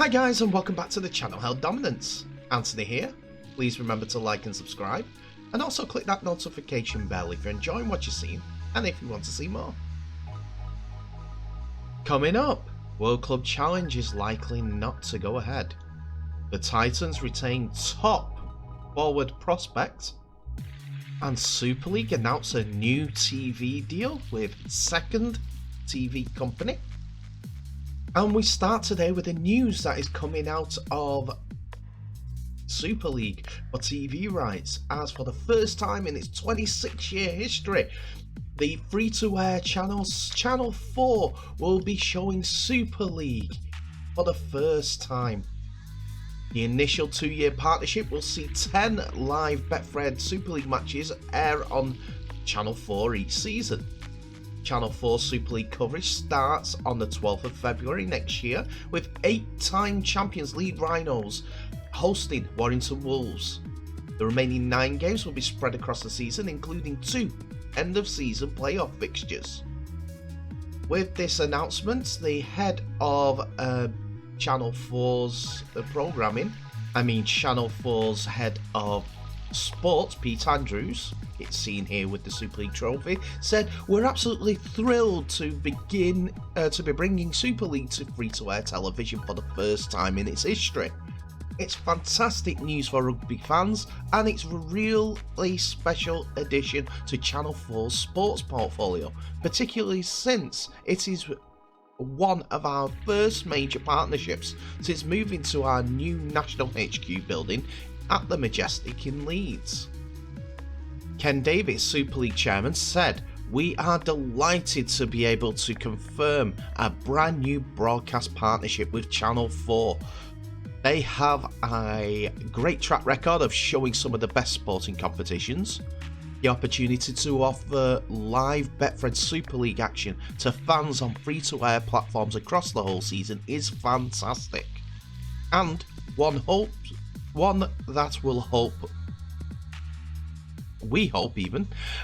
Hi guys and welcome back to the channel Held Dominance. Anthony here. Please remember to like and subscribe and also click that notification bell if you're enjoying what you're seeing and if you want to see more. Coming up, World Club Challenge is likely not to go ahead. The Titans retain top forward prospect and Super League announce a new TV deal with second TV company. And we start today with the news that is coming out of Super League for TV rights, as for the first time in its 26-year history, the free-to-air channels, Channel 4, will be showing Super League for the first time. The initial 2-year partnership will see 10 live Betfred Super League matches air on Channel 4 each season. Channel 4 Super League coverage starts on the 12th of February next year, with 8-time Champions League Rhinos hosting Warrington Wolves. The remaining 9 games will be spread across the season, including 2 end-of-season playoff fixtures. With this announcement, the head of Channel 4's programming, Channel 4's head of sports, Pete Andrews, it's seen here with the Super League trophy, said, "We're absolutely thrilled to be bringing Super League to free-to-air television for the first time in its history. It's fantastic news for rugby fans, and it's a really special addition to Channel 4's sports portfolio, particularly since it is one of our first major partnerships since moving to our new National HQ building at the Majestic in Leeds." Ken Davis, Super League chairman, said, "We are delighted to be able to confirm a brand new broadcast partnership with Channel 4. They have a great track record of showing some of the best sporting competitions. The opportunity to offer live Betfred Super League action to fans on free-to-air platforms across the whole season is fantastic. And one that we hope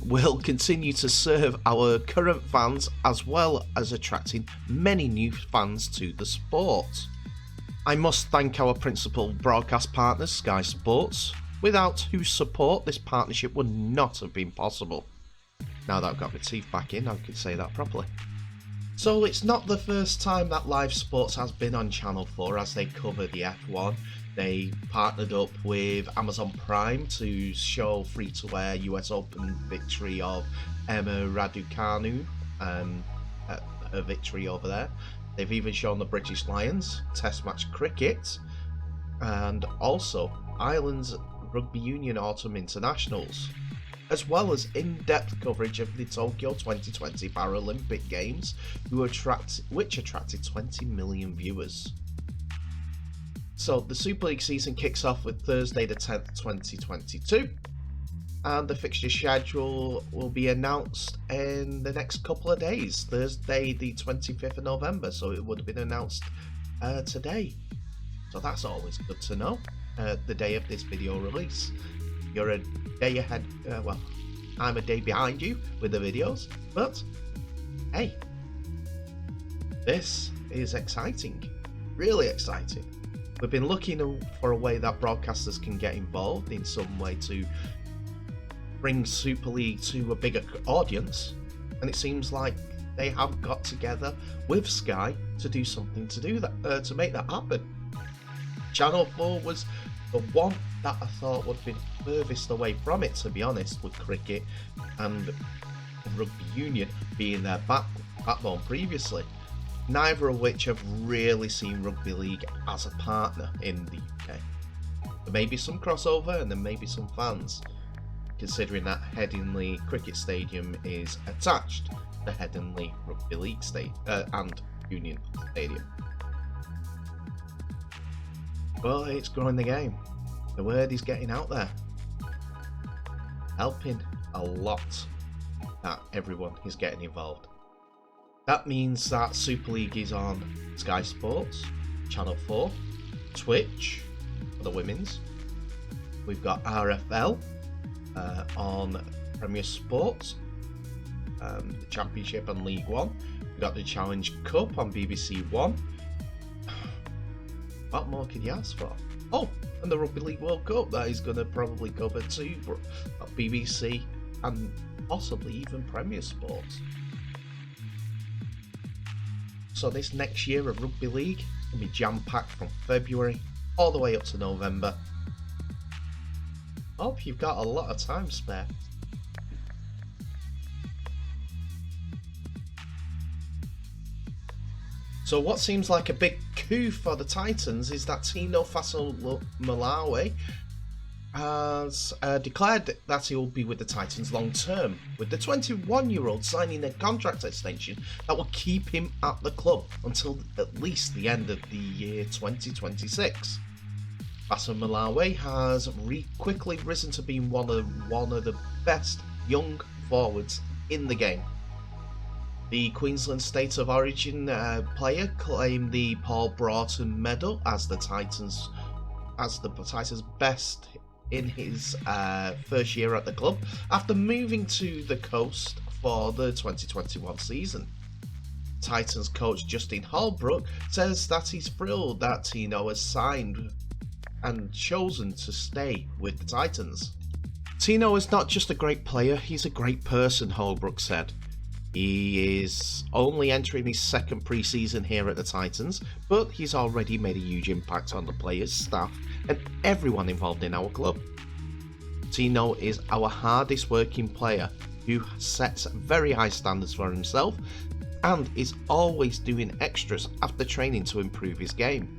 will continue to serve our current fans as well as attracting many new fans to the sport. I must thank our principal broadcast partners, Sky Sports, without whose support this partnership would not have been possible." Now that I've got my teeth back in, I can say that properly. So it's not the first time that live sports has been on Channel 4 as they cover the F1. They partnered up with Amazon Prime to show free-to-air US Open victory of Emma Raducanu, a victory over there. They've even shown the British Lions Test match cricket, and also Ireland's Rugby Union Autumn Internationals, as well as in-depth coverage of the Tokyo 2020 Paralympic Games, which attracted 20 million viewers. So the Super League season kicks off with Thursday the 10th, 2022, and the fixture schedule will be announced in the next couple of days, Thursday the 25th of November, so it would have been announced today. So that's always good to know, the day of this video release. You're a day ahead, well, I'm a day behind you with the videos, but hey, this is exciting, really exciting. We've been looking for a way that broadcasters can get involved in some way to bring Super League to a bigger audience, and it seems like they have got together with Sky to do something to do that, to make that happen. Channel 4 was the one that I thought would be furthest away from it, to be honest, with cricket and rugby union being their backbone previously. Neither of which have really seen rugby league as a partner in the UK. There may be some crossover and there may be some fans, considering that Headingley Cricket Stadium is attached to Headingley Rugby League and Union Stadium. But it's growing the game. The word is getting out there, helping a lot that everyone is getting involved. That means that Super League is on Sky Sports, Channel 4, Twitch for the women's. We've got RFL on Premier Sports, the Championship and League One. We've got the Challenge Cup on BBC One. What more could you ask for? Oh, and the Rugby League World Cup that he's going to probably cover too, BBC and possibly even Premier Sports. So this next year of Rugby League will be jam-packed from February all the way up to November. Hope you've got a lot of time spare. So what seems like a big coup for the Titans is that Tino Malawi has declared that he will be with the Titans long term, with the 21-year-old signing a contract extension that will keep him at the club until at least the end of the year 2026. Malawi has quickly risen to being one of the best young forwards in the game. The Queensland State of Origin player claimed the Paul Broughton Medal as the Titans' best in his first year at the club after moving to the coast for the 2021 season. Titans coach Justin Holbrook says that he's thrilled that Tino has signed and chosen to stay with the Titans. Tino is not just a great player, he's a great person, Holbrook said. He is only entering his second pre-season here at the Titans, but he's already made a huge impact on the players, staff, and everyone involved in our club. Tino is our hardest working player who sets very high standards for himself and is always doing extras after training to improve his game.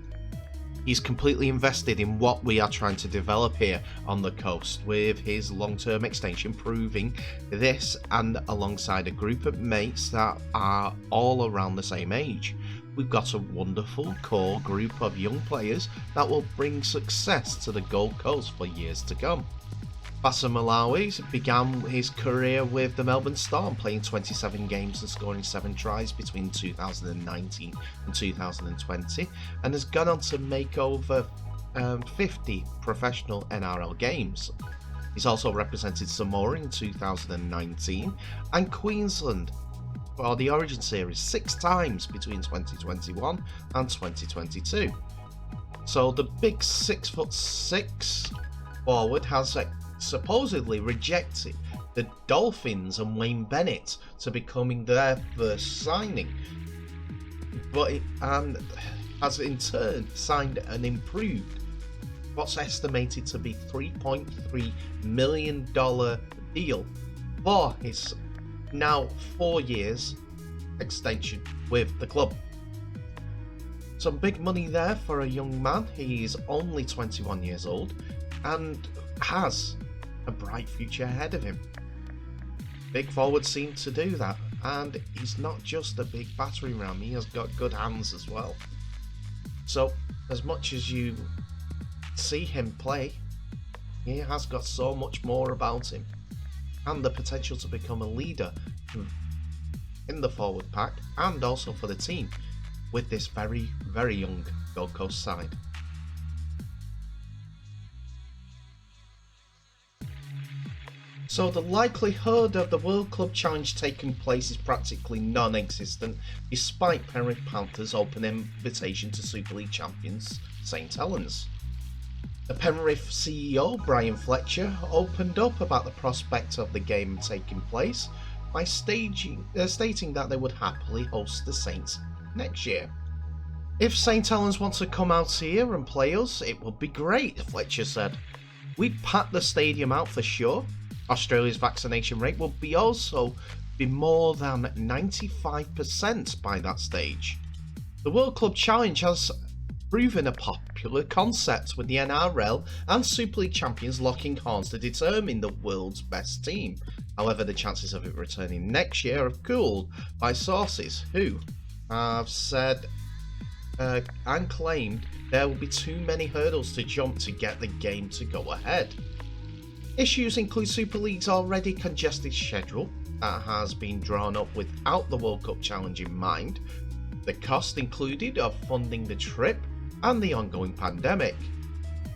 He's completely invested in what we are trying to develop here on the coast, with his long-term extension proving this, and alongside a group of mates that are all around the same age. We've got a wonderful core group of young players that will bring success to the Gold Coast for years to come. Malawi began his career with the Melbourne Storm, playing 27 games and scoring 7 tries between 2019 and 2020, and has gone on to make over 50 professional NRL games. He's also represented Samoa in 2019 and Queensland for the Origin Series 6 times between 2021 and 2022. So the big 6'6" forward has supposedly rejected the Dolphins and Wayne Bennett to becoming their first signing, but has in turn signed an improved, what's estimated to be $3.3 million deal for his now 4 years extension with the club. Some big money there for a young man. He is only 21 years old and has a bright future ahead of him. Big forwards seem to do that, and he's not just a big battering ram, he has got good hands as well. So as much as you see him play, he has got so much more about him and the potential to become a leader in the forward pack and also for the team with this very, very young Gold Coast side. So the likelihood of the World Club Challenge taking place is practically non-existent, despite Penrith Panthers' open invitation to Super League champions St Helens. The Penrith CEO, Brian Fletcher, opened up about the prospect of the game taking place by stating that they would happily host the Saints next year. If St Helens want to come out here and play us, it would be great, Fletcher said. We'd pack the stadium out for sure. Australia's vaccination rate will also be more than 95% by that stage. The World Club Challenge has proven a popular concept, with the NRL and Super League champions locking horns to determine the world's best team. However, the chances of it returning next year are cooled by sources who have said and claimed there will be too many hurdles to jump to get the game to go ahead. Issues include Super League's already congested schedule that has been drawn up without the World Cup Challenge in mind, the cost included of funding the trip, and the ongoing pandemic.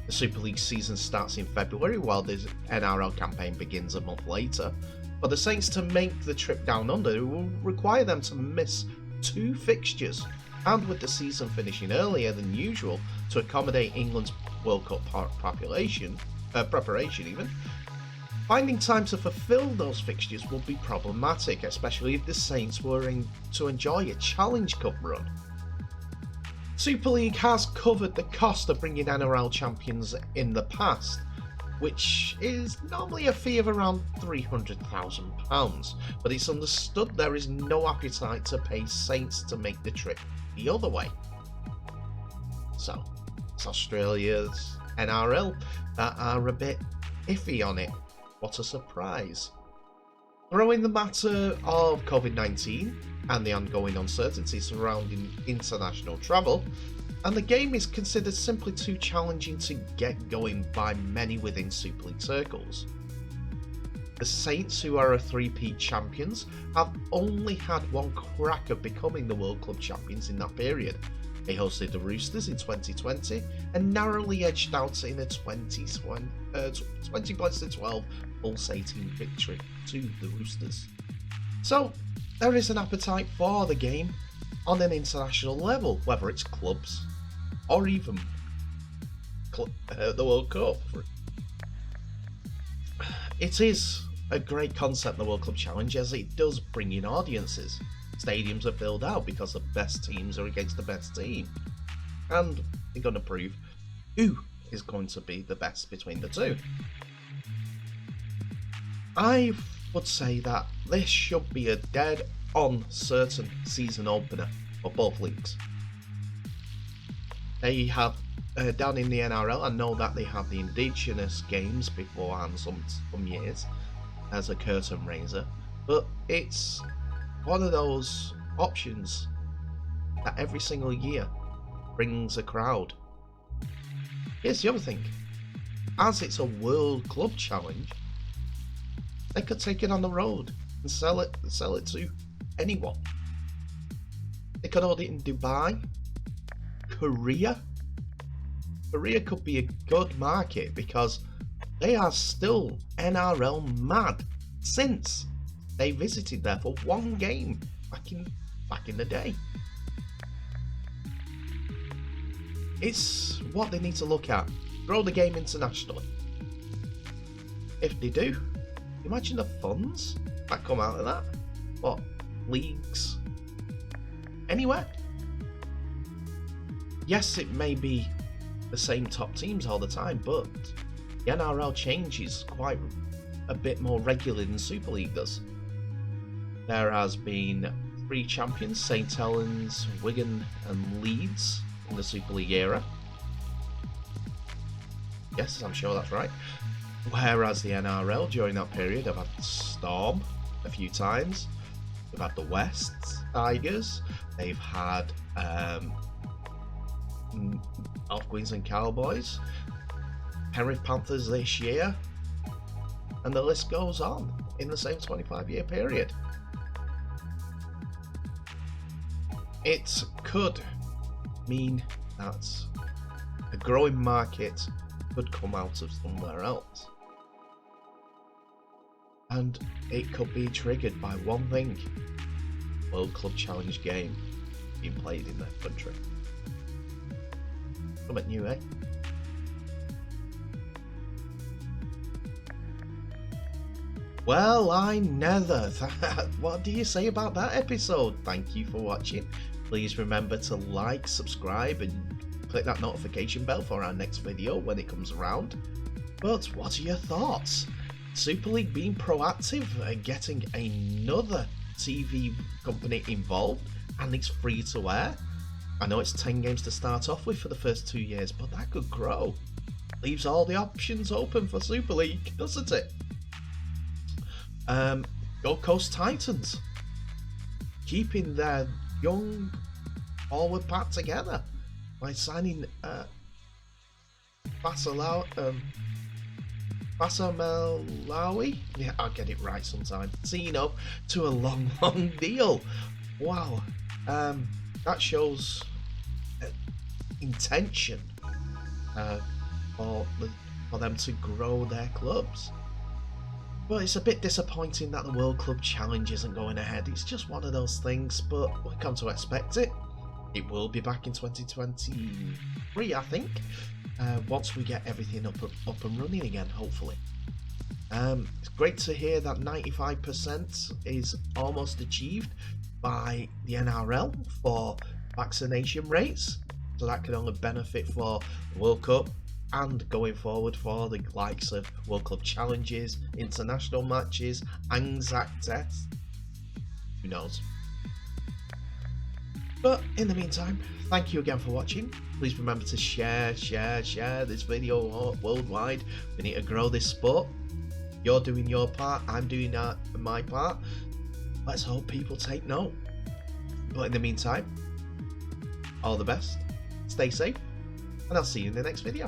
The Super League season starts in February, while the NRL campaign begins a month later. For the Saints to make the trip down under, it will require them to miss 2 fixtures and with the season finishing earlier than usual to accommodate England's World Cup preparation even, finding time to fulfil those fixtures would be problematic, especially if the Saints were to enjoy a Challenge Cup run. Super League has covered the cost of bringing NRL champions in the past, which is normally a fee of around £300,000, but it's understood there is no appetite to pay Saints to make the trip the other way. So, it's Australia's NRL that are a bit iffy on it. What a surprise. Throw in the matter of COVID-19 and the ongoing uncertainty surrounding international travel, and the game is considered simply too challenging to get going by many within Super League circles. The Saints, who are a three-peat champions, have only had one crack of becoming the World Club champions in that period. They hosted the Roosters in 2020 and narrowly edged out in a 20-12 pulsating victory to the Roosters. So, there is an appetite for the game on an international level, whether it's clubs or even the World Cup. It is a great concept, the World Club Challenge, as it does bring in audiences. Stadiums are filled out because the best teams are against the best team, and they're going to prove who is going to be the best between the two. I would say that this should be a dead-on certain season opener for both leagues. They have, down in the NRL, I know that they have the Indigenous Games beforehand some years as a curtain raiser, but it's one of those options that every single year brings a crowd. Here's the other thing, as it's a World Club Challenge, they could take it on the road and sell it to anyone. They could hold it in Dubai, Korea. Korea could be a good market because they are still NRL mad since they visited there for one game back in the day. It's what they need to look at. Grow the game internationally. If they do, imagine the funds that come out of that. What? Leagues? Anywhere? Yes, it may be the same top teams all the time, but the NRL changes quite a bit more regularly than Super League does. There has been 3 champions, St Helens, Wigan and Leeds in the Super League era. Yes, I'm sure that's right. Whereas the NRL during that period have had Storm a few times. They've had the West Tigers. They've had North Queensland Cowboys, Penrith Panthers this year, and the list goes on in the same 25-year period. It could mean that a growing market could come out of somewhere else, and it could be triggered by one thing: World Club Challenge game being played in that country. Something new, eh? Well, I nether. What do you say about that episode? Thank you for watching. Please remember to like, subscribe, and click that notification bell for our next video when it comes around. But what are your thoughts? Super League being proactive and getting another TV company involved, and it's free to air. I know it's 10 games to start off with for the first 2 years, but that could grow. Leaves all the options open for Super League, doesn't it? Gold Coast Titans keeping their young forward pack together by signing Basamelawi, yeah, I'll get it right sometime, Tino, to a long deal. Wow, that shows intention for them to grow their clubs. But it's a bit disappointing that the World Club Challenge isn't going ahead. It's just one of those things, but we've come to expect it. it will be back in 2023, I think, once we get everything up and running again, hopefully. It's great to hear that 95% is almost achieved by the NRL for vaccination rates, so that can only benefit for the World Cup and going forward for the likes of World Club challenges, international matches, Anzac tests. Who knows? But in the meantime, thank you again for watching. Please remember to share this video worldwide. We need to grow this sport. You're doing your part, I'm doing my part. Let's hope people take note. But in the meantime, all the best, stay safe, and I'll see you in the next video.